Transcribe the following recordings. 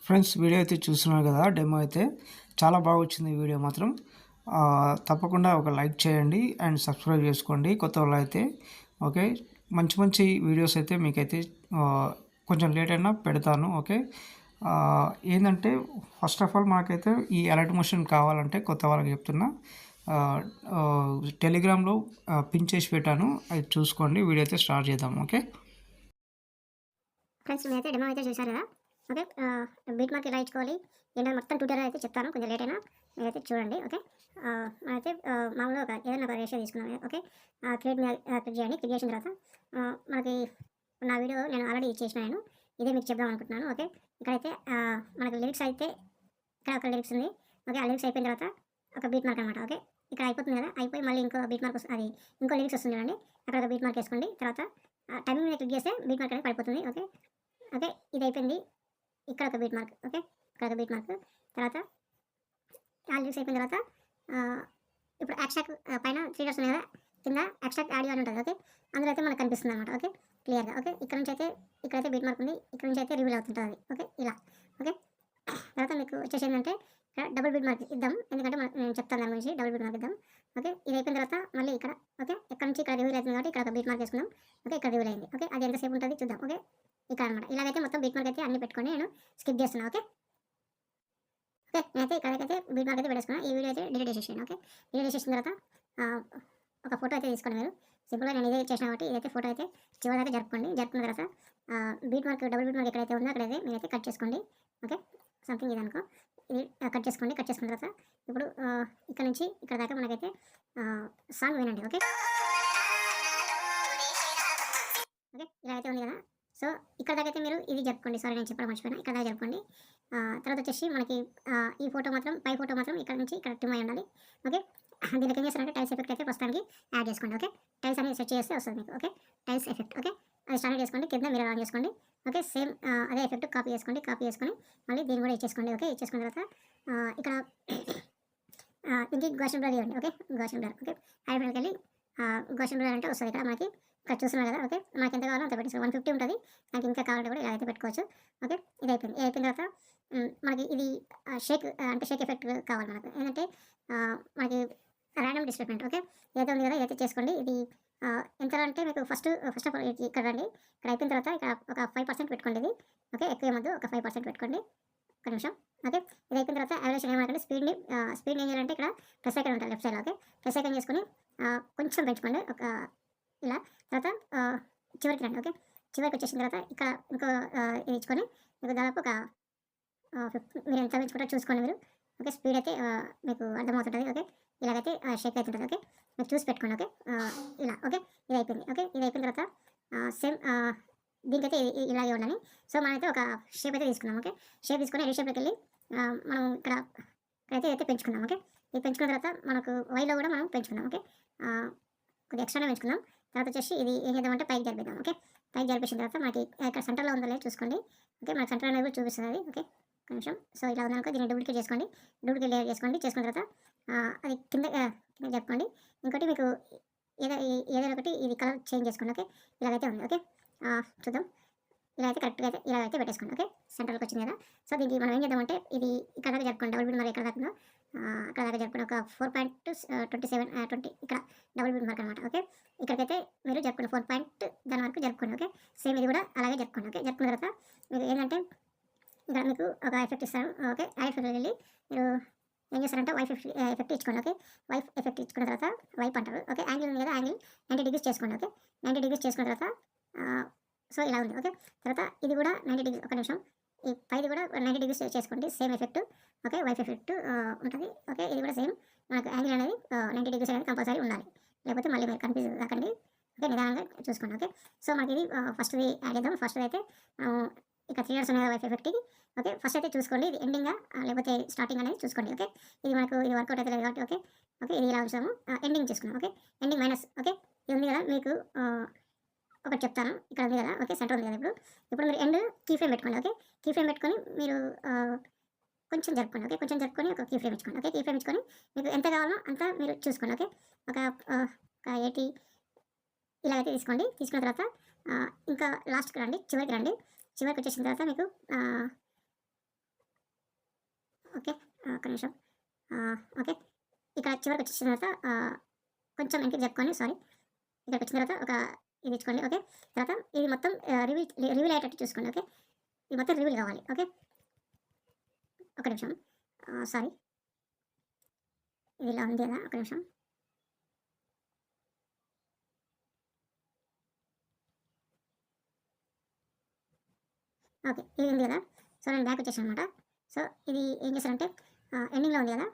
Friends, video అయితే చూస్తున్నారు కదా, డెమో అయితే చాలా బాగా వచ్చింది. వీడియో మాత్రం తప్పకుండా ఒక లైక్ చేయండి అండ్ సబ్స్క్రైబ్ చేసుకోండి కొత్త వాళ్ళు అయితే. ఓకే, మంచి మంచి వీడియోస్ అయితే మీకైతే కొంచెం లేట్ అయినా పెడతాను. ఓకే, ఏంటంటే ఫస్ట్ ఆఫ్ ఆల్ మనకైతే ఈ అలర్ట్ మోషన్ కావాలంటే కొత్త వాళ్ళకి చెప్తున్నా, టెలిగ్రామ్లో పిన్ చేసి పెట్టాను, అది చూసుకోండి. వీడియో అయితే స్టార్ట్ చేద్దాం. ఓకే ఫ్రెండ్స్, మీరైతే డెమో అయితే చూశారు కదా. ఓకే, బీట్ మార్క్ ఎలా ఇచ్చుకోవాలి ఏంటో మొత్తం ట్యూటోరియల్ అయితే చెప్తాను. కొంచెం లేట్ అయినా మీరైతే చూడండి. ఓకే, మనమైతే మామూలుగా ఏదైనా ఒక రేషియో తీసుకున్నాం. ఓకే, క్రియేట్ క్లిక్ చేయండి. క్లిక్ చేసిన తర్వాత మనకి నా వీడియో నేను ఆల్రెడీ ఇచ్చేసినాను, ఇదే మీకు చెప్దాం అనుకుంటున్నాను. ఓకే, ఇక్కడైతే మనకి లిరిక్స్ అయితే ఇక్కడ ఒక లిరిక్స్ ఉంది. ఓకే, ఆ లిరిక్స్ అయిపోయిన తర్వాత ఒక బీట్ మార్క్ అనమాట. ఓకే, ఇక్కడ అయిపోతుంది కదా, అయిపోయి మళ్ళీ ఇంకో బీట్ మార్క్ వస్తుంది, అది ఇంకో లిరిక్స్ వస్తుంది చూడండి. అక్కడ ఒక బీట్ మార్క్ వేసుకోండి. తర్వాత టైమింగ్ మీద క్లిక్ చేస్తే బీట్ మార్క్ అనేది పడిపోతుంది. ఓకే ఓకే, ఇది అయిపోయింది. ఇక్కడ ఒక బీట్ మార్క్. ఓకే, ఇక్కడ ఒక బీట్ మార్క్. తర్వాత ఆ లిరిక్స్ అయిపోయిన తర్వాత ఇప్పుడు యాక్స్ట్రాక్ట్ పైన 3 డాట్స్ ఉన్నాయి కదా, కింద యాక్స్ట్రాక్ట్ ఆడియో అని ఉంటుంది. ఓకే, అందులో అయితే మనకు కనిపిస్తుంది అనమాట. ఓకే, క్లియర్గా. ఓకే, ఇక్కడ నుంచి అయితే ఇక్కడైతే బీట్ మార్క్ ఉంది, ఇక్కడ నుంచి అయితే రివీల్ అవుతుంటుంది అది. ఓకే, ఇలా. ఓకే, తర్వాత మీకు వచ్చేసి ఏంటంటే ఇక్కడ డబుల్ బీట్ మార్క్ ఇద్దాం, ఎందుకంటే నేను చెప్తాను దాని గురించి. డబుల్ బీట్ మార్క్ ఇద్దాం. ఓకే, ఇది అయిపోయిన తర్వాత మళ్ళీ ఇక్కడ ఓకే, ఇక్కడ నుంచి ఇక్కడ రివీల్ అవుతుంది కాబట్టి ఇక్కడ ఒక బీట్ మార్క్ వేసుకుందాం. ఓకే, ఇక్కడ రివీల్ అయింది. ఓకే, అది ఎంతసేపు ఉంటుంది చూద్దాం. ఓకే, ఇక్కడ అనమాట. ఇలాగైతే మొత్తం బీట్ మార్క్ అయితే అన్ని పెట్టుకొని నేను స్కిప్ చేస్తున్నాను. ఓకే ఓకే, నేనైతే ఇక్కడికైతే బీట్ మార్క్ అయితే పెట్టేసుకున్నాను. ఈ వీడియో అయితే డిలీట్ చేసేసాను. ఓకే, డిలీట్ చేసిన తర్వాత ఒక ఫోటో అయితే తీసుకోండి మీరు. సింపుల్గా నేను ఇదే చేసిన కాబట్టి ఇదైతే ఫోటో అయితే చివరి దాకా జరుపుకోండి. జరుపుకున్న తర్వాత beat mark double beat mark ఎక్కడైతే ఉందో అక్కడైతే మీరైతే కట్ చేసుకోండి. ఓకే, సంథింగ్ ఇది అనుకో, ఇది కట్ చేసుకోండి. కట్ చేసుకున్న తర్వాత ఇప్పుడు ఇక్కడ నుంచి ఇక్కడ దాకా మనకైతే సాంగ్ వినండి. ఓకే ఓకే, ఇలా అయితే ఉంది కదా. సో ఇక్కడ దాకా అయితే మీరు ఇది జరుపుకోండి. సారీ, నేను చెప్పడం మర్చిపోయినా, ఇక్కడ దాకా జరుపుకోండి. తర్వాత వచ్చేసి మనకి ఈ ఫోటో మాత్రం, పై ఫోటో మాత్రం ఇక్కడ నుంచి ఇక్కడ ట్రిమ్ అయి ఉండాలి. ఓకే, దీనికి ఏం చేస్తారంటే టైల్స్ ఎఫెక్ట్ అయితే ప్రస్తుతానికి యాడ్ చేసుకోండి. ఓకే, టైల్స్ అనేది సెట్ చేస్తే వస్తుంది మీకు. Okay, tiles effect. ఓకే, అది స్టార్ట్ చేసుకోండి. కింద మీరు ఆన్ చేసుకోండి. ఓకే, సేమ్ అదే ఎఫెక్ట్ కాపీ చేసుకోండి. కాపీ చేసుకొని మళ్ళీ దీన్ని కూడా ఇచ్చేసుకోండి. ఓకే, ఇచ్చేసుకున్న తర్వాత ఇక్కడ దీనికి గోషన్ బ్లర్ ఇవ్వండి. Okay, Gaussian blur. ఓకే, హైబ్రిడ్కి వెళ్ళి గోషన్ బ్లర్ అంటే వస్తుంది ఇక్కడ మనకి. ఇక్కడ చూస్తున్నారు కదా. ఓకే, మనకి ఎంత కావాలో అంత పెట్టేసుకోండి. 150 ఉంటుంది. నాకు ఇంకా కావాలంటే కూడా ఇలా అయితే పెట్టుకోవచ్చు. ఓకే, ఇది అయిపోయింది. ఇది అయిపోయిన తర్వాత మనకి ఇది షేక్ అంటే షేక్ ఎఫెక్ట్ కావాలి మనకు. ఏంటంటే మనకి ర్యాండమ్ డిస్ప్లేస్మెంట్. ఓకే, ఏదైతే ఉంది కదా ఇదైతే చేసుకోండి. ఇది ఎంత అంటే మీకు ఫస్ట్ ఆఫ్ ఆల్ ఇక్కడ రండి. ఇక్కడ అయిపోయిన తర్వాత ఇక్కడ ఒక 5% పెట్టుకోండి. ఇది ఓకే, ఎక్కువ ఏమద్దు, ఒక 5% పెట్టుకోండి. ఒక నిమిషం. ఓకే, ఇది అయిపోయిన తర్వాత యావరేషన్ ఏమంటే స్పీడ్ ఏం చేయాలంటే ఇక్కడ ప్లస్ ఐకాన్ ఉంటుంది లెఫ్ట్ సైడ్లో. ఓకే, ప్లస్ ఐకాన్ చేసుకొని కొంచెం పెంచుకోండి. ఒక ఇలా. తర్వాత చివరికి రండి. ఓకే, చివరికి వచ్చేసిన తర్వాత ఇక్కడ ఇంకో ఇది ఇచ్చుకొని మీకు దాదాపు ఒక 50 మీరు ఎంత పెంచుకుంటారో చూసుకోండి మీరు. ఓకే, స్పీడ్ అయితే మీకు అర్థమవుతుంటుంది. ఓకే, ఇలాగైతే షేక్ అవుతుంటుంది. ఓకే, మీరు చూసి పెట్టుకోండి. ఓకే, ఇలా. ఓకే, ఇది అయిపోయింది. ఓకే, ఇది అయిపోయిన తర్వాత సేమ్ దీనికైతే ఇలాగే ఉండాలి. సో మనమైతే ఒక షేప్ అయితే తీసుకున్నాం. ఓకే, షేప్ తీసుకొని ఎడిట్ షేప్లోకి వెళ్ళి మనం ఇక్కడైతే అయితే పెంచుకుందాం. ఓకే, ఇది పెంచుకున్న తర్వాత మనకు వైలో కూడా మనం పెంచుకుందాం. ఓకే, కొద్దిగా ఎక్స్ట్రానే పెంచుకుందాం. తర్వాత వచ్చేసి ఇది ఏం చేద్దామంటే పైకి జరిపిద్దాం. ఓకే, పైకి జరిపించిన తర్వాత మనకి ఇక్కడ సెంటర్లో ఉందో లేదో చూసుకోండి. ఓకే, మనకి సెంటర్ అనేది కూడా చూపిస్తుంది అది. ఓకే, ఒక నిమిషం. సో ఇలా ఉందనుకో, దీన్ని డూప్లికేట్ చేసుకోండి. డూప్లికేట్ లేయర్ చేసుకోండి. చేసుకున్న తర్వాత అది కింద చెప్పుకోండి. ఇంకోటి మీకు ఏదైనా ఒకటి ఇది కలర్ చేంజ్ చేసుకోండి. ఓకే, ఇలాగైతే ఉంది. ఓకే, చూద్దాం. ఇలా అయితే కరెక్ట్గా అయితే ఇలా అయితే పెట్టేసుకోండి. ఓకే, సెంటర్లోకి వచ్చింది కదా. సో దీనికి మనం ఏం చేద్దామంటే ఇది ఇక్కడ దాకా జరుపుకోండి. డబుల్ బీట్ మరి ఎక్కడ దాకా అక్కడ దాకా జరుపుకోండి. ఒక 4.27 ఇక్కడ డబుల్ బీట్ మార్క్ అనమాట. ఓకే, ఇక్కడికైతే మీరు జరుపుకోండి. 4 దాని వరకు జరుపుకోండి. ఓకే, సేమ్ ఇది కూడా అలాగే జరుపుకోండి. ఓకే, జరుపుకున్న తర్వాత మీకు ఏంటంటే ఇక్కడ మీకు ఒక ఎఫెక్ట్ ఇస్తాను. ఓకే, యాడ్ ఎఫెక్ట్ వెళ్ళి మీరు ఏం చేస్తారంటే వైఫ్ ఎఫెక్ట్ ఇచ్చుకోండి. ఓకే, వైఫ్ ఎఫెక్ట్ ఇచ్చుకున్న తర్వాత వైప్ అంటారు. ఓకే, యాంగిల్ ఉంది కదా, యాంగిల్ 90 డిగ్రీస్ చేసుకోండి. ఓకే, 90 డిగ్రీస్ చేసుకున్న తర్వాత సో ఇలా ఉంది. ఓకే, తర్వాత ఇది కూడా 90 డిగ్రీస్. ఒక నిమిషం, ఈ పైది కూడా 90 డిగ్రీస్ చేసుకోండి. Same effect. Okay, wipe effect ఉంటుంది. ఓకే, ఇది కూడా సేమ్ మనకు యాంగిల్ అనేది 90 డిగ్రీస్ అనేది కంపల్సరీ ఉండాలి, లేకపోతే మళ్ళీ మీరు కన్ఫ్యూజ్ కాకండి. ఓకే, నిదానంగా చూసుకోండి. ఓకే, సో మనకి ఇది ఫస్ట్ది యాడ్ చేద్దాం. ఫస్ట్ అయితే ఇక్కడ 3 డాట్స్ ఉన్నాయి వైఫ్ ఎఫెక్ట్కి. ఓకే, ఫస్ట్ అయితే చూసుకోండి ఇది ఎండింగా లేకపోతే స్టార్టింగ్ అనేది చూసుకోండి. ఓకే, ఇది మనకు ఇది వర్కౌట్ అయితే లేదు కాబట్టి ఓకే ఓకే ఇది ఇలా ఉంచాము. ఎండింగ్ చేసుకున్నాం. Okay, ending minus. ఓకే, ఇది ఉంది కదా, మీకు ఒకటి చెప్తాను. ఇక్కడ ఉంది కదా. ఓకే, సెంటర్ ఉంది కదా. ఇప్పుడు మీరు ఎండ్ కీ ఫ్రేమ్ పెట్టుకోండి. ఓకే, కీ ఫ్రేమ్ పెట్టుకొని మీరు కొంచెం జరుపుకోండి. ఓకే, కొంచెం జరుపుకొని ఒక కీ ఫ్రేమ్ ఇచ్చుకోండి. ఓకే, కీ ఫ్రేమ్ ఇచ్చుకొని మీకు ఎంత కావాలో అంత మీరు చూసుకోండి. ఓకే, ఒక 80 ఇలా అయితే తీసుకోండి. తీసుకున్న తర్వాత ఇంకా లాస్ట్కి రండి, చివరికి రండి. చివరికి వచ్చేసిన తర్వాత మీకు ఓకే. ఒక్క నిమిషం. ఓకే. ఇక్కడ చివరికి వచ్చేసిన తర్వాత కొంచెం వెనక్కి జరుపుకొని సారీ. ఇక్కడికి వచ్చిన తర్వాత ఒక ఇది ఇచ్చుకోండి. ఓకే. తర్వాత ఇది మొత్తం రివీల్ అయ్యేటట్టు చూసుకోండి. ఓకే. ఇది మొత్తం రివీల్ కావాలి. ఓకే. ఒక నిమిషం. సారీ. ఇది ఇలా ఉంది కదా! ఒక నిమిషం. ఓకే. ఇది ఉంది కదా! సో, నేను బ్యాక్ వచ్చేసాననమాట. సో, ఇది ఏం చేశానంటే ఎండింగ్‌లో ఉంది కదా!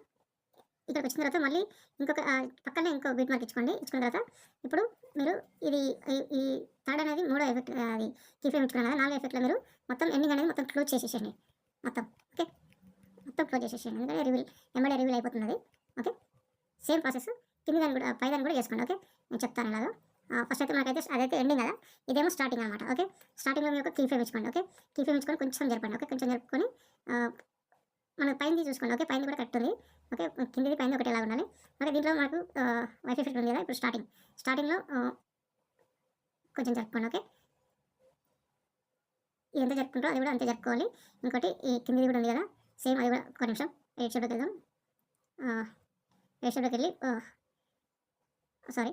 ఇక్కడికి వచ్చిన తర్వాత మళ్ళీ ఇంకొక పక్కనే ఇంకో బీట్ మార్క్ ఇచ్చుకోండి. ఇచ్చుకున్న తర్వాత ఇప్పుడు మీరు ఇది ఈ ఈ థర్డ్ అనేది మూడో ఎఫెక్ట్ అది కీ ఫ్రేమ్ ఇచ్చుకున్నాను కదా! 4 ఎఫెక్ట్‌లో మీరు మొత్తం ఎండింగ్ అనేది మొత్తం క్లోజ్ చేసేసేయండి. మొత్తం. ఓకే. మొత్తం క్లోజ్ చేసేసేయండి. ఎందుకంటే ఎమ్మడే రివీల్ అయిపోతుంది అది. ఓకే. సేమ్ ప్రాసెస్ కింది దాన్ని కూడా పై దాన్ని కూడా చేసుకోండి. ఓకే. నేను చెప్తాను ఎలాగో. ఫస్ట్ అయితే మనకైతే అదైతే ఎండింగ్ కదా! ఇదేమో స్టార్టింగ్ అనమాట. ఓకే. స్టార్టింగ్‌లో మీరు ఒక కీ ఫ్రేమ్ ఇచ్చుకోండి. ఓకే. కీ ఫ్రేమ్ ఇచ్చుకొని కొంచెం జరపండి. ఓకే. కొంచెం జరుపుకొని మన పైనది చూసుకోండి. ఓకే. పైనది కూడా కరెక్ట్ ఉంది. ఓకే. కిందిది పైనది ఒకటేలాగా ఉండాలి. ఓకే. దీంట్లో మనకు వైఫై ఫిల్టర్ ఉంది కదా! ఇప్పుడు స్టార్టింగ్‌లో కొంచెం జరుపుకోండి. ఓకే. ఇది ఎంత జరుపుకుంటారో అది కూడా అంతే జరుపుకోవాలి. ఇంకోటి ఈ కిందిది కూడా ఉంది కదా! సేమ్ అది కూడా ఒక్క నిమిషం ఎయిట్ షేప్‌లోకి వెళ్దాం. ఎయిట్ షేప్‌లోకి వెళ్ళి సారీ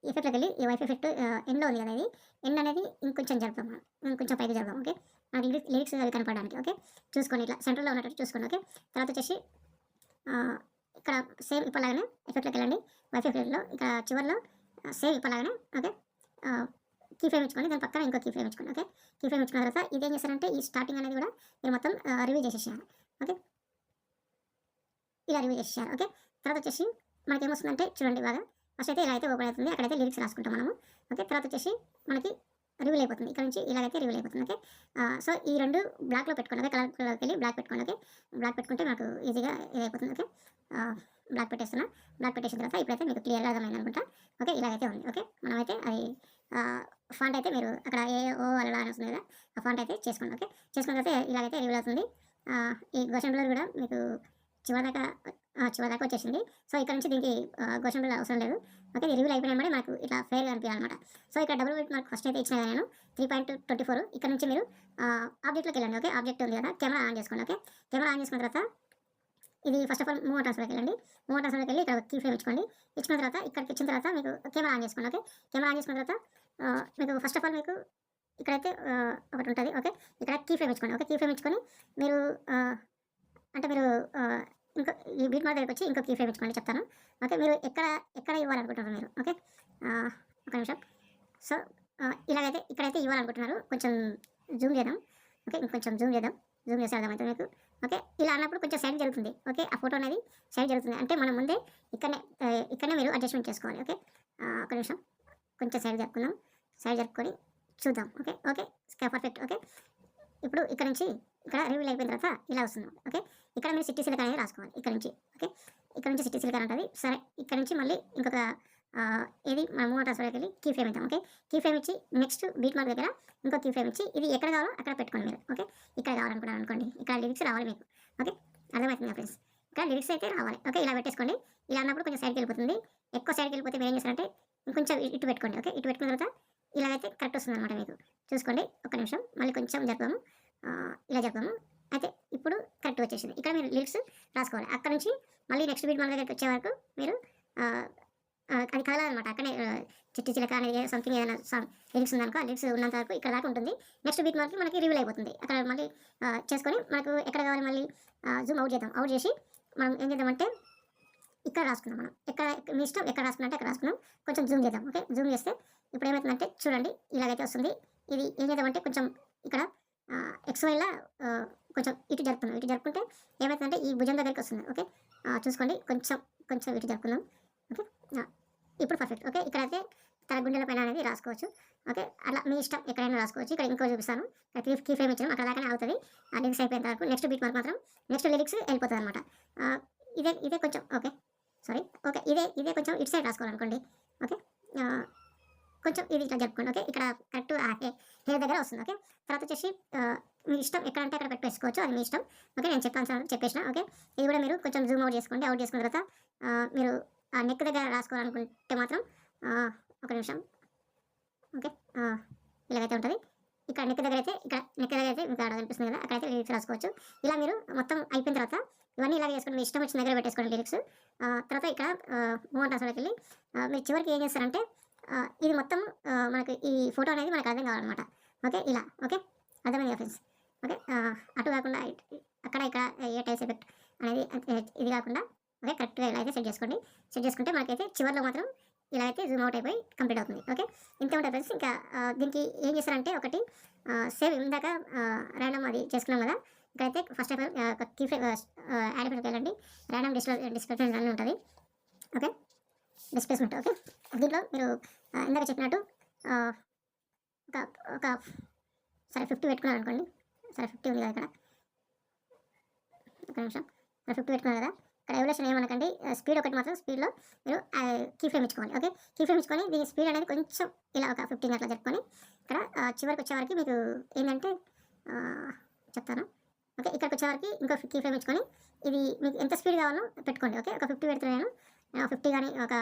ఎఫెక్ట్‌లోకి వెళ్ళి ఈ వైఫై ఎఫెక్ట్ ఎండ్‌లో ఉంది కదా! ఇది ఎండ్ అనేది ఇంకొంచెం జరుపుదాం మనం. ఇంకొంచెం పైకి జరుపుదాం. ఓకే. మనకి లిరిక్స్ అవి కనపడడానికి. ఓకే. చూసుకోండి ఇట్లా సెంటర్‌లో ఉన్నట్టు చూసుకోండి. ఓకే. తర్వాత వచ్చేసి ఇక్కడ సేమ్ ఇప్పటిలాగానే ఎఫెక్ట్‌లోకి వెళ్ళండి. వైఫై ఎఫెక్ట్‌లో ఇక్కడ చివర్లో సేమ్ ఇప్పటిలాగానే ఓకే. కీ ఫ్రేమ్ ఇచ్చుకోండి. దాని పక్కన ఇంకో కీ ఫ్రేమ్ ఇచ్చుకోండి. ఓకే. కీ ఫ్రేమ్ ఇచ్చుకున్న తర్వాత ఇదేం చేస్తారంటే ఈ స్టార్టింగ్ అనేది కూడా మీరు మొత్తం రివీల్ చేసేసేయాలి. ఓకే. ఇలా రివీల్ చేసేయాలి. ఓకే. తర్వాత వచ్చేసి మనకేమొస్తుందంటే చూడండి బాగా ఫస్ట్ అయితే ఇలా అయితే ఓపెన్ అవుతుంది. అక్కడైతే లిరిక్స్ రాసుకుంటాం మనము. ఓకే. తర్వాత వచ్చేసి మనకి రివీల్ అయిపోతుంది. ఇక్కడ నుంచి ఇలాగైతే రివీల్ అయిపోతుంది. ఓకే. సో, ఈ 2 బ్లాక్‌లో పెట్టుకోండి. ఓకే. కలర్‌లోకి వెళ్ళి బ్లాక్ పెట్టుకోండి. ఓకే. బ్లాక్ పెట్టుకుంటే మనకు ఈజీగా ఇదైపోతుంది. ఓకే. బ్లాక్ పెట్టేస్తున్నా. బ్లాక్ పెట్టేసిన తర్వాత ఇప్పుడైతే మీకు క్లియర్‌గా అర్థమైంది అనుకుంటా. ఓకే. ఇలాగైతే ఉంది. ఓకే. మనమైతే అది ఫాంట్ అయితే మీరు అక్కడ ఓ అలా అని వస్తుంది కదా! ఆ ఫాంట్ అయితే చేసుకోండి. ఓకే. చేసుకున్న తర్వాత ఇలాగైతే రివీల్ అవుతుంది. ఈ గోషన్ బ్లర్ కూడా మీకు చివరిదాకా చివరిదాకా వచ్చేసింది. సో, ఇక్కడ నుంచి దీనికి గోషన్ బ్లర్ అవసరం లేదు. ఓకే. ఇది రివీల్ అయిపోయిన వెంబడే మనకు ఇట్లా ఫెయిర్‌గా కనిపియాలనమాట. సో, ఇక్కడ డబుల్ బీట్ మార్క్ ఫస్ట్ అయితే ఇచ్చిన కదా నేను 3.24 ఇక్కడ నుంచి మీరు ఆబ్జెక్ట్‌లోకి వెళ్ళండి. ఓకే. ఆబ్జెక్ట్ ఉంది కదా! కెమెరా ఆన్ చేసుకోండి. ఓకే. కెమెరా ఆన్ చేసుకున్న తర్వాత ఇది ఫస్ట్ ఆఫ్ ఆల్ మూవ్ ట్రాన్స్‌ఫర్‌లోకి వెళ్ళండి. మూవ్ ట్రాన్స్‌ఫర్‌లోకి వెళ్ళి ఇక్కడ కీ ఫ్రేమ్ ఇచ్చుకోండి. ఇచ్చుకున్న తర్వాత ఇక్కడికి వచ్చిన తర్వాత మీకు కెమెరా ఆన్ చేసుకోండి. ఓకే. కెమెరా ఆన్ చేసుకున్న తర్వాత మీకు ఫస్ట్ ఆఫ్ ఆల్ మీకు ఇక్కడైతే ఒకటి ఉంటుంది. ఓకే. ఇక్కడ కీ ఫ్రేమ్ ఇచ్చుకోండి. ఓకే. కీ ఫ్రేమ్ ఇచ్చుకొని మీరు అంటే మీరు ఇంకో ఈ బీట్ మార్క్ దగ్గరికి వచ్చి ఇంకో కీ ఫ్రేమ్ ఇచ్చుకోండి చెప్తాను. ఓకే. మీరు ఎక్కడ ఇవ్వాలనుకుంటున్నారు మీరు? ఓకే. ఒక నిమిషం. సో, ఇలాగైతే ఇక్కడైతే ఇవ్వాలనుకుంటున్నారు. కొంచెం జూమ్ చేద్దాం. ఓకే. ఇంకొంచెం జూమ్ చేద్దాం. జూమ్ చేస్తే అర్థమవుతుంది మీకు. ఓకే. ఇలా అన్నప్పుడు కొంచెం సైడ్ జరుగుతుంది. ఓకే. ఆ ఫోటో అనేది సైడ్ జరుగుతుంది. అంటే మనం ముందే ఇక్కడనే మీరు అడ్జస్ట్‌మెంట్ చేసుకోవాలి. ఓకే. ఒక నిమిషం. కొంచెం సైడ్ జరుపుకుందాం. సైడ్ జరుపుకొని చూద్దాం. ఓకే. ఓకే. పర్ఫెక్ట్. ఓకే. ఇప్పుడు ఇక్కడ నుంచి ఇక్కడ రివీల్ అయిపోయిన తర్వాత ఇలా వస్తుంది. ఓకే. ఇక్కడ మీరు సిటీ సిలికాన్ అనేది రాసుకోవాలి. ఇక్కడ నుంచి. ఓకే. ఇక్కడ నుంచి సిటీ సిలికాన్ ఉంటుంది. సరే ఇక్కడ నుంచి మళ్ళీ ఇంకొక ఏది మన మూవ్ ట్రాన్స్‌ఫర్‌లోకి వెళ్ళి కీ ఫ్రేమ్ ఇద్దాం. ఓకే. కీ ఫ్రేమ్ ఇచ్చి నెక్స్ట్ బీట్ మార్క్ దగ్గర ఇంకో కీ ఫ్రేమ్ ఇచ్చి ఇది ఎక్కడ కావాలో అక్కడ పెట్టుకోండి మీరు. ఓకే. ఇక్కడ కావాలనుకున్నారు అనుకోండి. ఇక్కడ లిరిక్స్ రావాలి మీకు. ఓకే. అర్థమవుతుందా ఫ్రెండ్స్? ఇక్కడ లిరిక్స్ అయితే రావాలి. ఓకే. ఇలా పెట్టేసుకోండి. ఇలా అన్నప్పుడు కొంచెం సైడ్‌కి వెళ్ళిపోతుంది. ఎక్కువ సైడ్‌కి వెళ్ళిపోతే మీరు ఏం చేస్తారంటే ఇంకొంచెం ఇటు పెట్టుకోండి. ఓకే. ఇటు పెట్టుకున్న తర్వాత ఇలాగైతే కరెక్ట్ వస్తుందన్నమాట మీకు. చూసుకోండి. ఒక్క నిమిషం. మళ్ళీ కొంచెం జరుపుదాము. ఇలా జరుపుదాము. అయితే ఇప్పుడు కరెక్ట్ వచ్చేసింది. ఇక్కడ మీరు లిరిక్స్ రాసుకోవాలి. అక్కడ నుంచి మళ్ళీ నెక్స్ట్ బీట్ మార్క్ దగ్గరికి వచ్చే వరకు మీరు అది కదలాలన్నమాట. అక్కడే చిట్టి చిలక అనేది సంథింగ్ ఏదైనా లిరిక్స్ ఉందనుకో ఆ లిరిక్స్ ఉన్నంత వరకు ఇక్కడ దాకా ఉంటుంది. నెక్స్ట్ బీట్ మార్క్ మనకి రివీల్ అయిపోతుంది. అక్కడ మళ్ళీ చేసుకొని మనకు ఎక్కడ కావాలి మళ్ళీ జూమ్ అవుట్ చేద్దాం. అవుట్ చేసి మనం ఏం చేద్దామంటే ఇక్కడ రాసుకున్నాం మనం. మీ ఇష్టం ఎక్కడ రాసుకున్నా అంటే అక్కడ రాసుకున్నాం. కొంచెం జూమ్ చేద్దాం. ఓకే. జూమ్ చేస్తే ఇప్పుడు ఏమవుతుందంటే చూడండి ఇలాగైతే వస్తుంది. ఇది ఏం చేద్దామంటే కొంచెం ఇక్కడ ఎక్స్‌వైలా కొంచెం ఇటు జరుపుకుందాం. ఇటు జరుపుకుంటే ఏమవుతుందంటే ఈ భుజం దగ్గరికి వస్తుంది. ఓకే. చూసుకోండి కొంచెం ఇటు జరుపుకుందాం. ఓకే. ఇప్పుడు పర్ఫెక్ట్. ఓకే. ఇక్కడైతే తల గుండెల పైన అనేది రాసుకోవచ్చు. ఓకే. అలా మీ ఇష్టం ఎక్కడైనా రాసుకోవచ్చు. ఇక్కడ ఇంకో చూపిస్తాను. ఇక్కడ కీ ఫ్రేమ్ ఇచ్చాము. అక్కడ దాకానే అవుతుంది. ఆ లిరిక్స్ అయిపోయేంత వరకు నెక్స్ట్ బీట్ మార్క్ మాత్రం నెక్స్ట్ లిరిక్స్ వెళ్ళిపోతుంది అనమాట. ఇదే కొంచెం ఓకే. సారీ. ఓకే. ఇదే కొంచెం ఇటు సైడ్ రాసుకోవాలనుకోండి. ఓకే. కొంచెం ఇది ఇట్లా జరుపుకోండి. ఓకే. ఇక్కడ కరెక్ట్ హెయిర్ దగ్గర వస్తుంది. ఓకే. తర్వాత వచ్చేసి మీ ఇష్టం ఎక్కడంటే అక్కడ పెట్టేసుకోవచ్చు. అది మీ ఇష్టం. ఓకే. నేను చెప్పేసిన. ఓకే. ఇది కూడా మీరు కొంచెం జూమ్ అవుట్ చేసుకోండి. అవుట్ చేసుకున్న తర్వాత మీరు ఆ నెక్ దగ్గర రాసుకోవాలనుకుంటే మాత్రం ఒక నిమిషం. ఓకే. ఇలాగైతే ఉంటుంది. ఇక్కడ నెక్ దగ్గర అయితే మీకు ఆడ కనిపిస్తుంది కదా, అక్కడైతే లిరిక్స్ రాసుకోవచ్చు. ఇలా మీరు మొత్తం అయిపోయిన తర్వాత ఇవన్నీ ఇలాగే చేసుకుని మీ ఇష్టం వచ్చిన దగ్గర పెట్టేసుకోండి లిరిక్స్. తర్వాత ఇక్కడ మూవ్ అండ్ ట్రాన్స్ఫర్కి వెళ్ళి మీరు చివరికి ఏం చేస్తారంటే ఇది మొత్తం మనకి ఈ ఫోటో అనేది మనకు అర్థం కావాలన్నమాట. ఓకే, ఇలా ఓకే, అర్థమైంది కదా ఫ్రెండ్స్. ఓకే, అటు కాకుండా అక్కడ ఇక్కడ ఏ టైల్స్ ఎఫెక్ట్ అనేది ఇది కాకుండా ఓకే కరెక్ట్గా ఇలా అయితే సెట్ చేసుకోండి. సెట్ చేసుకుంటే మనకైతే చివరిలో మాత్రం ఇలా అయితే జూమ్ అవుట్ అయిపోయి కంప్లీట్ అవుతుంది. ఓకే, ఇంతే ఉంటుంది ఫ్రెండ్స్. ఇంకా దీనికి ఏం చేస్తారంటే ఒకటి సేమ్ ఇందాక ర్యాండమ్ అది చేసుకున్నాం కదా, ఇక్కడైతే first of all key frame add ఫ్రేమ్కి వెళ్ళండి. ర్యాండమ్ డిస్ప్లే ఫ్రేమ్ అని ఉంటుంది. Okay, displacement. ఓకే, దీంట్లో మీరు ఇందాక చెప్పినట్టు ఒక సరే 50 పెట్టుకున్నారు అనుకోండి. సరే 50 ఉంది కదా ఇక్కడ, ఒక నిమిషం. సరే 50 పెట్టుకున్నారు కదా, ఇక్కడ ఎవల్యూషన్ ఏమనకండి, స్పీడ్ ఒకటి మాత్రం స్పీడ్లో మీరు కీ ఫ్రేమ్ ఇచ్చుకోవాలి. ఓకే, కీ ఫ్రేమ్ ఇచ్చుకొని దీని స్పీడ్ అనేది కొంచెం ఇలా ఒక 15 అట్లా జరుపుకొని ఇక్కడ చివరికి వచ్చేవరకు మీకు ఏంటంటే చెప్తాను. ఓకే, ఇక్కడికి వచ్చేవరకు ఇంకో కీ ఫ్రేమ్ ఇచ్చుకొని ఇది మీకు ఎంత స్పీడ్ కావాలో పెట్టుకోండి. ఓకే, ఒక 50 పెడుతున్నాను, 50 కానీ ఒక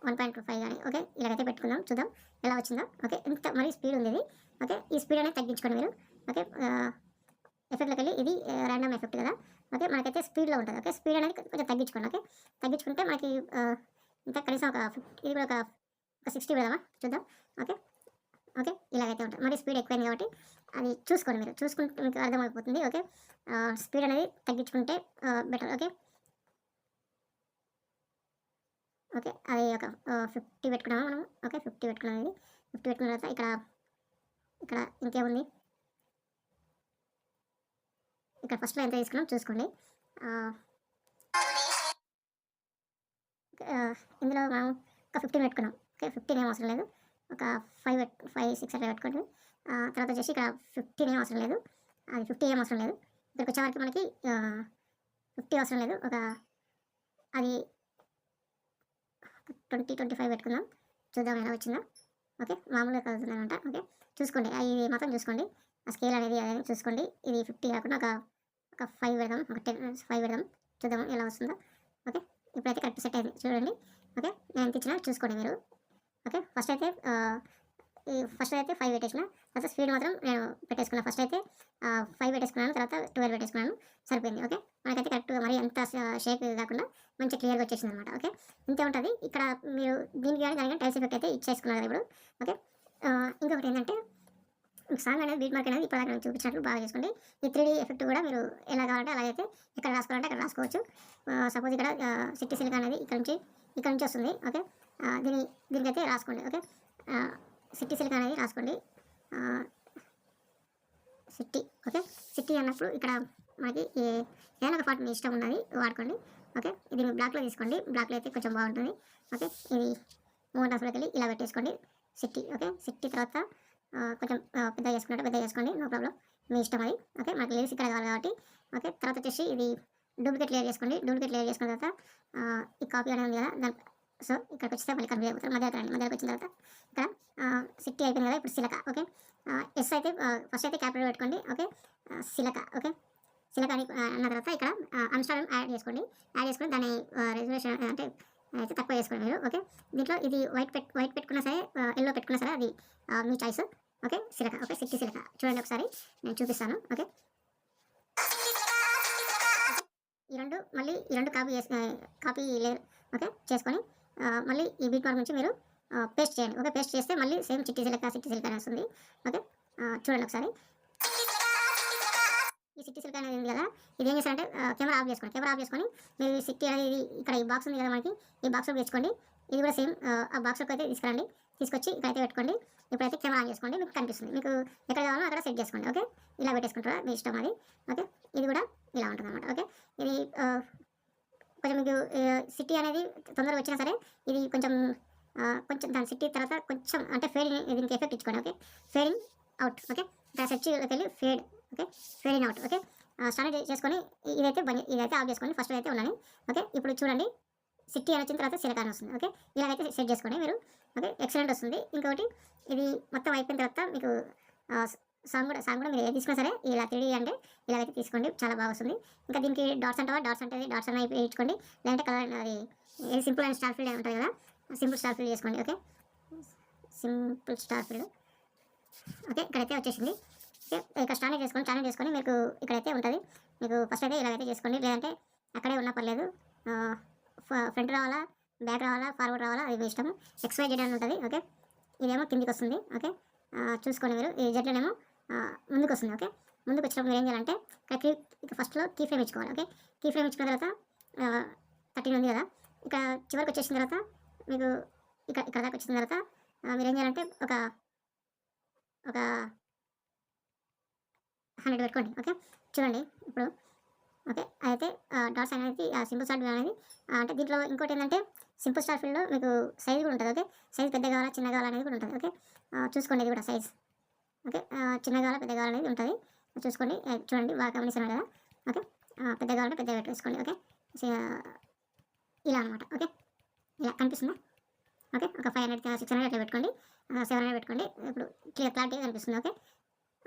1.25 కానీ ఓకే ఇలాగైతే పెట్టుకుందాం, చూద్దాం ఎలా వచ్చిందో. ఓకే, ఇంత మరీ స్పీడ్ ఉంది ఇది. ఓకే, ఈ స్పీడ్ అనేది తగ్గించుకోండి మీరు. ఓకే, ఎఫెక్ట్లోకి వెళ్ళి ఇది ర్యాండమ్ ఎఫెక్ట్ కదా. ఓకే, మనకైతే స్పీడ్లో ఉంటుంది. ఓకే, స్పీడ్ అనేది కొంచెం తగ్గించుకోండి. ఓకే, తగ్గించుకుంటే మనకి ఇంకా కనీసం ఒక 50, ఇది కూడా ఒక 60 పెడదామా చూద్దాం. ఓకే ఓకే, ఇలాగైతే ఉంటుంది. మరి స్పీడ్ ఎక్కువైంది కాబట్టి అది చూసుకోండి, మీరు చూసుకుంటే మీకు అర్థమైపోతుంది. ఓకే, స్పీడ్ అనేది తగ్గించుకుంటే బెటర్. ఓకే ఓకే, అది ఒక 50 పెట్టుకున్నాము మనం. ఓకే, 50 పెట్టుకున్నాం. ఇది 50 పెట్టుకున్న తర్వాత ఇక్కడ ఇంకేముంది, ఇక్కడ ఫస్ట్లో ఎంత తీసుకున్నాం చూసుకోండి. ఇందులో మనం ఒక 15 పెట్టుకున్నాం. ఓకే, 15 ఏం అవసరం లేదు, ఒక 5, 6 అట్లా పెట్టుకోండి. తర్వాత వచ్చేసి ఇక్కడ 15 ఏం అవసరం లేదు, అది 50 ఏం అవసరం లేదు. ఇక్కడికి వచ్చేవరకు మనకి 50 అవసరం లేదు, ఒక అది 20-25 పెట్టుకుందాం, చూద్దాం ఎలా వచ్చిందో. ఓకే, మామూలుగా కలుగుతుంది అనమాట. ఓకే, చూసుకోండి, ఇది మాత్రం చూసుకోండి, ఆ స్కేల్ అనేది అదే చూసుకోండి. ఇది 50 కాకుండా ఒక 5 పెడదాం, ఒక 5 పెడదాం, చూద్దాం ఎలా వస్తుందో. ఓకే, ఇప్పుడైతే కరెక్ట్ సెట్ అయింది చూడండి. ఓకే, నేను ఎంత ఇచ్చినా చూసుకోండి మీరు. ఓకే, ఫస్ట్ అయితే 5 పెట్టేసిన, తర్వాత స్పీడ్ మాత్రం నేను పెట్టేసుకున్నాను. ఫస్ట్ అయితే 5 పెట్టేసుకున్నాను, తర్వాత 12 పెట్టేసుకున్నాను, సరిపోయింది. ఓకే, మనకైతే కరెక్ట్గా మరి ఎంత షేక్ కాకుండా మంచిగా క్లియర్గా వచ్చేసింది అనమాట. ఓకే, ఇంతే ఉంటుంది. ఇక్కడ మీరు దీనికి కానీ దానికి టైల్స్ ఎఫెక్ట్ అయితే ఇచ్చేసుకున్నారు ఇప్పుడు. ఓకే, ఇంకొకటి ఏంటంటే సాంగ్ అనేది బీట్ మార్క్ అనేది ఇప్పుడు నేను చూపించినట్లు బాగా చేసుకోండి. ఈ 3D ఎఫెక్ట్ కూడా మీరు ఎలా కావాలంటే అలాగైతే ఎక్కడ రాసుకోవాలంటే అక్కడ రాసుకోవచ్చు. సపోజ్ ఇక్కడ సిటీ సిలికా అనేది ఇక్కడ నుంచి వస్తుంది. ఓకే, దీనికైతే రాసుకోండి. ఓకే, సిటీ సిలికా అనేది రాసుకోండి, సిటీ. ఓకే, సిటీ అన్నప్పుడు ఇక్కడ మనకి ఏదైనా ఒక పార్ట్ మీ ఇష్టం ఉన్నది వాడుకోండి. ఓకే, ఇది బ్లాక్లో తీసుకోండి, బ్లాక్లో అయితే కొంచెం బాగుంటుంది. ఓకే, ఇది మూమెంట్ ఆఫ్లోకి వెళ్ళి ఇలా పెట్టేసుకోండి సిటీ. ఓకే, సిటీ తర్వాత కొంచెం పెద్ద చేసుకోండి, నో ప్రాబ్లం, మీ ఇష్టం అది. ఓకే, మనకి లిరిక్స్ ఇక్కడ కావాలి కాబట్టి. ఓకే, తర్వాత వచ్చేసి ఇది డూప్లికేట్ లేయర్ చేసుకోండి. డూప్లికేట్ లేయర్ చేసుకున్న తర్వాత ఈ కాపీ అనేది ఉంది కదా, దాని సో ఇక్కడికి వచ్చేస్తే మళ్ళీ కన్ఫ్యూజ్ అయిపోతారు. మధ్యలోకి వచ్చిన తర్వాత ఇక్కడ సిటీ అయిపోయింది కదా, ఇప్పుడు సిలక. ఓకే, ఎస్ అయితే ఫస్ట్ అయితే క్యాపిటల్ పెట్టుకోండి. ఓకే, సిలక. ఓకే, సిలక అని అన్న తర్వాత ఇక్కడ అన్స్టాల్ యాడ్ చేసుకొని దాన్ని రెజల్యూషన్ అంటే అయితే తక్కువ చేసుకోండి మీరు. ఓకే, దీంట్లో ఇది వైట్ పెట్టుకున్నా సరే, ఎల్లో పెట్టుకున్నా సరే, అది మీ చాయిస్. ఓకే, సిలక. ఓకే, సిటీ సిలక చూడండి, ఒకసారి నేను చూపిస్తాను. ఓకే, ఈ రెండు కాపీ లేయర్ ఓకే చేసుకొని మళ్ళీ ఈ బీట్ మార్క్ నుంచి మీరు పేస్ట్ చేయండి. ఓకే, పేస్ట్ చేస్తే మళ్ళీ సేమ్ సిటీ సిలక అని వస్తుంది. ఓకే, చూడండి ఒకసారి. ఈ సిటీ సిల్క్ అనేది ఉంది కదా, ఇది ఏం చేస్తారంటే కెమెరా ఆఫ్ చేసుకొని మీరు సిటీ అనేది ఇక్కడ ఈ బాక్స్ ఉంది కదా మనకి, ఈ బాక్స్లో తెచ్చుకోండి. ఇది కూడా సేమ్ ఆ బాక్స్లోకి అయితే తీసుకొచ్చి ఇక్కడైతే పెట్టుకోండి. ఇప్పుడైతే కెమెరా ఆన్ చేసుకోండి, మీకు కనిపిస్తుంది. మీకు ఎక్కడ కావాలో అక్కడ సెట్ చేసుకోండి. ఓకే, ఇలా పెట్టేసుకుంటారా మీ ఇష్టం అది. ఓకే, ఇది కూడా ఇలా ఉంటుంది అనమాట. ఓకే, ఇది కొంచెం మీకు సిటీ అనేది తొందరగా వచ్చినా సరే ఇది కొంచెం దాని సిటీ తర్వాత కొంచెం అంటే ఫేడింగ్, దీనికి ఎఫెక్ట్ ఇచ్చుకోండి. Okay, fading out. ఓకే, ఇక్కడ సెర్చ్కి వెళ్ళి fade. Okay, fading out. Okay, start చేసుకొని ఇదైతే ఆఫ్ చేసుకోండి, ఫస్ట్ అయితే ఉన్నాను. ఓకే, ఇప్పుడు చూడండి సిటీ అని వచ్చిన తర్వాత సిలికా అని వస్తుంది. ఓకే, ఇలాగైతే సెట్ చేసుకోండి మీరు. ఓకే, ఎక్సలెంట్ వస్తుంది. ఇంకొకటి ఇది మొత్తం అయిపోయిన తర్వాత మీకు సాంగ్ కూడా మీరు ఏది తీసుకున్నా సరే ఇలా 3D అంటే ఇలాగైతే తీసుకోండి, చాలా బాగా వస్తుంది. ఇంకా దీనికి డాట్స్ అన్న వేయించుకోండి, లేదంటే కలర్ అది సింపుల్ అండ్ స్టార్ ఫీల్డ్ ఉంటుంది కదా, సింపుల్ స్టార్ ఫీల్డ్ చేసుకోండి. Okay, simple star field okay, ఇక్కడైతే వచ్చేసింది. ఓకే, ఇక్కడ ఛానల్ చేసుకొని మీకు ఇక్కడైతే ఉంటుంది. మీకు ఫస్ట్ అయితే ఇలాగైతే చేసుకోండి, లేదంటే అక్కడే ఉన్నా పర్లేదు. ఫ్రంట్ రావాలా, బ్యాక్ రావాలా, ఫార్వర్డ్ రావాలా, అది మీ ఇష్టం. XYZ అని ఉంటుంది. ఓకే, ఇదేమో కిందికి వస్తుంది. ఓకే, చూసుకోండి మీరు. ఈ జెడ్లోనేమో ముందుకు వస్తుంది. ఓకే, ముందుకు వచ్చినప్పుడు మీరు ఏం చేయాలంటే ఇక్కడ ఫస్ట్లో కీ ఫ్రేమ్ ఇచ్చుకోవాలి. ఓకే, కీ ఫ్రేమ్ ఇచ్చుకున్న తర్వాత 13 ఉంది కదా, ఇక్కడ చివరికి వచ్చేసిన తర్వాత మీకు ఇక్కడ దాకా వచ్చిన తర్వాత మీరు ఏం చేయాలంటే ఒక 100 పెట్టుకోండి. ఓకే, చూడండి ఇప్పుడు. ఓకే, అయితే డాట్స్ అనేది సింపుల్ స్టార్ అనేది అంటే దీంట్లో ఇంకోటి ఏంటంటే సింపుల్ స్టార్ ఫీల్డ్లో మీకు సైజ్ కూడా ఉంటుంది. ఓకే, సైజ్ పెద్ద కావాలా చిన్న కావాలా అనేది కూడా ఉంటుంది. ఓకే, చూసుకోండి ఇది కూడా సైజ్. ఓకే, చిన్న కావాలా పెద్ద కావాలా అనేది ఉంటుంది. చూసుకోండి, చూడండి బాగా గమనిస్తున్నారు కదా. ఓకే, పెద్ద కావాలంటే పెద్ద పెట్టేసుకోండి. ఓకే, ఇలా అనమాట. ఓకే, ఇలా కనిపిస్తుందా? ఓకే, ఒక 500 600 అట్లా పెట్టుకోండి, 700 పెట్టుకోండి. ఇప్పుడు క్లారిటీగా కనిపిస్తుంది. ఓకే,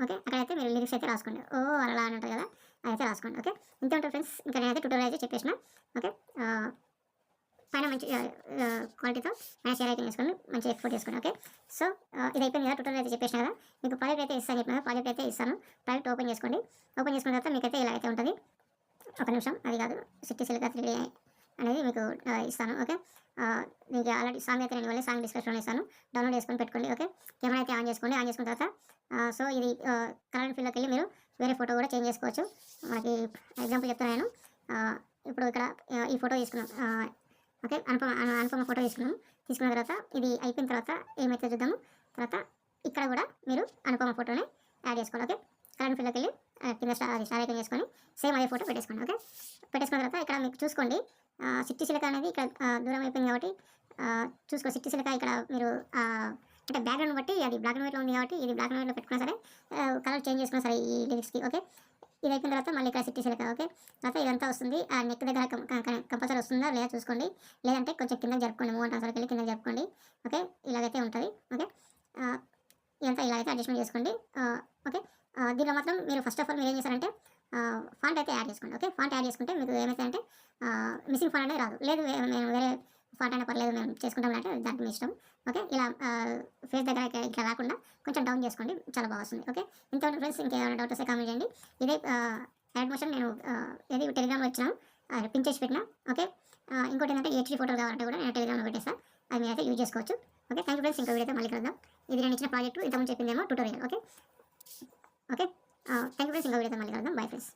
ఓకే, అక్కడైతే మీరు లిరిక్స్ అయితే రాసుకోండి. ఓ అలా అని ఉంటుంది కదా, అదైతే రాసుకోండి. ఓకే, ఇంత ఉంటుంది ఫ్రెండ్స్. ఇంకా నేనైతే ట్యూటోరియల్ అయితే చెప్పేసిన. ఓకే, పైన మంచి క్వాలిటీతో పైన షేర్ అయితే చేసుకోండి, మంచి ఎక్స్పోర్ట్ చేసుకోండి. ఓకే, సో ఇది అయిపోయింది కదా, ట్యూటోరియల్ అయితే చెప్పేసిన కదా. మీకు ప్రాజెక్ట్ అయితే ఇస్తాను చెప్పిన ప్రాజెక్ట్ అయితే ఇస్తాను. ప్రాజెక్ట్ ఓపెన్ చేసుకోండి. ఓపెన్ చేసుకున్న తర్వాత మీకైతే ఇలా అయితే ఉంటుంది. ఒక నిమిషం, అది కాదు, సిటీ సిల్కా 3D అనేది మీకు ఇస్తాను. ఓకే, మీకు ఆల్రెడీ సాంగ్ అయితే నేను ఇవ్వాలి, సాంగ్ డిస్క్రిప్షన్లో ఇస్తాను, డౌన్లోడ్ చేసుకొని పెట్టుకోండి. ఓకే, కెమెరా అయితే ఆన్ చేసుకోండి. ఆన్ చేసుకున్న తర్వాత సో ఇది కలర్ ఫీల్డ్లోకి వెళ్ళి మీరు వేరే ఫోటో కూడా చేంజ్ చేసుకోవచ్చు. మనకి ఎగ్జాంపుల్ చెప్తాను నేను. ఇప్పుడు ఇక్కడ ఈ ఫోటో తీసుకున్నాం. ఓకే, అనుపమ ఫోటో తీసుకున్న తర్వాత ఇది అయిపోయిన తర్వాత ఏమైతే చూద్దాము. తర్వాత ఇక్కడ కూడా మీరు అనుపమ ఫోటోని యాడ్ చేసుకోవాలి. ఓకే, కలర్ ఫీల్డ్లోకి వెళ్ళి కింద స్టార్ ఐకాన్ చేసుకొని సేమ్ అదే ఫోటో పెట్టేసుకోండి. ఓకే, పెట్టేసుకున్న తర్వాత ఇక్కడ మీకు చూసుకోండి, సిట్టి సిలికా అనేది ఇక్కడ దూరం అయిపోయింది కాబట్టి చూసుకో. సిట్టి సిలికా ఇక్కడ మీరు అంటే బ్యాక్గ్రౌండ్ బట్టి అది బ్లాక్ అండ్ వైట్లో ఉంది కాబట్టి ఇది బ్లాక్ అండ్ వైట్లో పెట్టుకున్నా సరే, కలర్ చేంజ్ చేసుకున్నా సరే ఈ లిరిక్స్కి. ఓకే, ఇది అయిపోయిన తర్వాత మళ్ళీ ఇక్కడ సిట్టి సిలికా. ఓకే, తర్వాత ఇదంతా వస్తుంది. ఆ నెక్ దగ్గర కంపల్సరీ వస్తుందా లేదా చూసుకోండి, లేదంటే కొంచెం కింద జరుపుకోండి, మూవ్ ట్రాన్స్ఫర్కి వెళ్ళి కింద జరుపుకోండి. ఓకే, ఇలాగైతే ఉంటుంది. ఓకే, ఇదంతా ఇలా అయితే అడ్జస్ట్మెంట్ చేసుకోండి. ఓకే, దీనిలో మాత్రం మీరు ఫస్ట్ ఆఫ్ ఆల్ మీరు ఏం చేశారంటే ఫాంట్ అయితే యాడ్ చేసుకోండి. ఓకే, ఫాంట్ యాడ్ చేసుకుంటే మీకు ఏమైతే అంటే మిస్సింగ్ ఫాంట్ అనేది రాదు. లేదు మేము వేరే ఫాంట్ అయినా పర్లేదు మేము చేసుకుంటాం అంటే దానికి మీ ఇష్టం. ఓకే, ఇలా ఫేస్ దగ్గర ఇట్లా రాకుండా కొంచెం డౌన్ చేసుకోండి, చాలా బాగా వస్తుంది. ఓకే, ఇంత ఫ్రెండ్స్, ఇంకేమైనా డౌట్ వస్తే కామెంట్ చేయండి. ఇదే యాడ్ మోషన్ నేను ఏది టెలిగ్రామ్లో వచ్చినాను, పిన్ చేసి పెట్టినా. ఓకే, ఇంకోటి ఏంటంటే HD ఫోటోలు కావాలంటే కూడా నేను టెలిగ్రామ్లో పెట్టేస్తాను, అది మీరైతే యూజ్ చేసుకోవచ్చు. Okay, thank you friends. ఇంకో వీడియో అయితే మళ్ళీ కలుద్దాం. ఇది నేను ఇచ్చిన ప్రాజెక్టు, ఇంతకుముందు చెప్పిందేమో tutorial. Okay, okay, thank you friends. ఇంకో వీడియో అయితే మళ్ళీ కలుద్దాం. Bye friends.